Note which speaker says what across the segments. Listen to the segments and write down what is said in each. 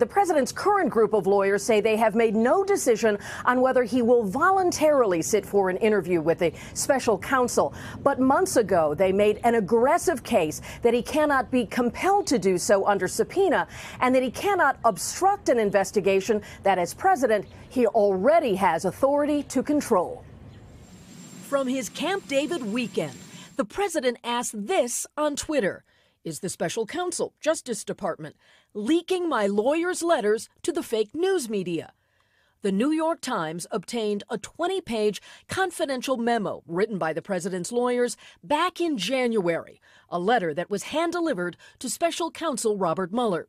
Speaker 1: The president's current group of lawyers say they have made no decision on whether he will voluntarily sit for an interview with the special counsel. But months ago, they made an aggressive case that he cannot be compelled to do so under subpoena and that he cannot obstruct an investigation that, as president, he already has authority to control. From his Camp David weekend, the president asked this on Twitter: "Is the special counsel, Justice Department, leaking my lawyer's letters to the fake news media?" The New York Times obtained a 20-page confidential memo written by the president's lawyers back in January, a letter that was hand-delivered to special counsel Robert Mueller.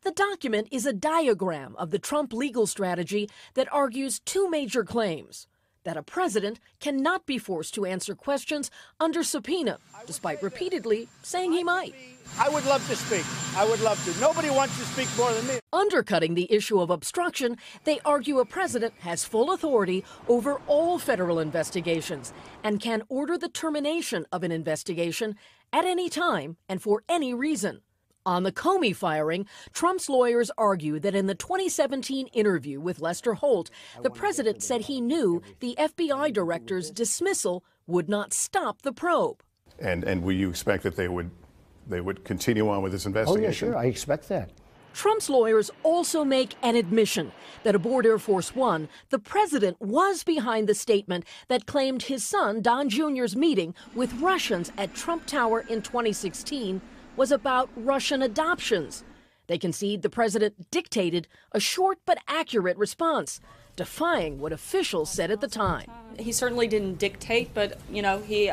Speaker 1: The document is a diagram of the Trump legal strategy that argues two major claims: that a president cannot be forced to answer questions under subpoena, despite repeatedly saying he might.
Speaker 2: I would love to speak. I would love to. Nobody wants to speak more than me.
Speaker 1: Undercutting the issue of obstruction, they argue a president has full authority over all federal investigations and can order the termination of an investigation at any time and for any reason. On the Comey firing, Trump's lawyers argue that in the 2017 interview with Lester Holt, the president said he knew the FBI director's dismissal would not stop the probe.
Speaker 3: And will you expect that they would continue on with this investigation?
Speaker 4: Oh, yeah, sure. I expect that.
Speaker 1: Trump's lawyers also make an admission that aboard Air Force One, the president was behind the statement that claimed his son, Don Jr.'s meeting with Russians at Trump Tower in 2016 was about Russian adoptions. They concede the president dictated a short but accurate response, defying what officials said at the time.
Speaker 5: He certainly didn't dictate, but, he,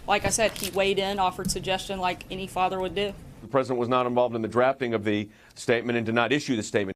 Speaker 5: like I said, he weighed in, offered suggestion like any father would do.
Speaker 6: The president was not involved in the drafting of the statement and did not issue the statement.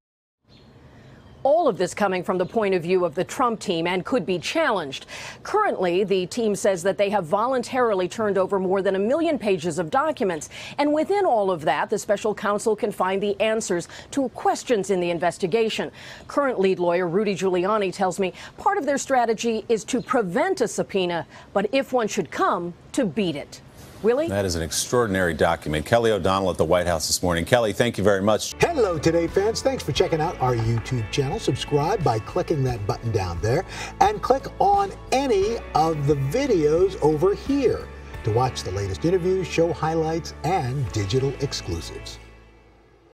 Speaker 1: All of this coming from the point of view of the Trump team and could be challenged. Currently, the team says that they have voluntarily turned over more than 1 million pages of documents. And within all of that, the special counsel can find the answers to questions in the investigation. Current lead lawyer Rudy Giuliani tells me part of their strategy is to prevent a subpoena, but if one should come, to beat it. Willie?
Speaker 7: That is an extraordinary document. Kelly O'Donnell at the White House this morning. Kelly, thank you very much.
Speaker 8: Hello, Today fans. Thanks for checking out our YouTube channel. Subscribe by clicking that button down there and click on any of the videos over here to watch the latest interviews, show highlights, and digital exclusives.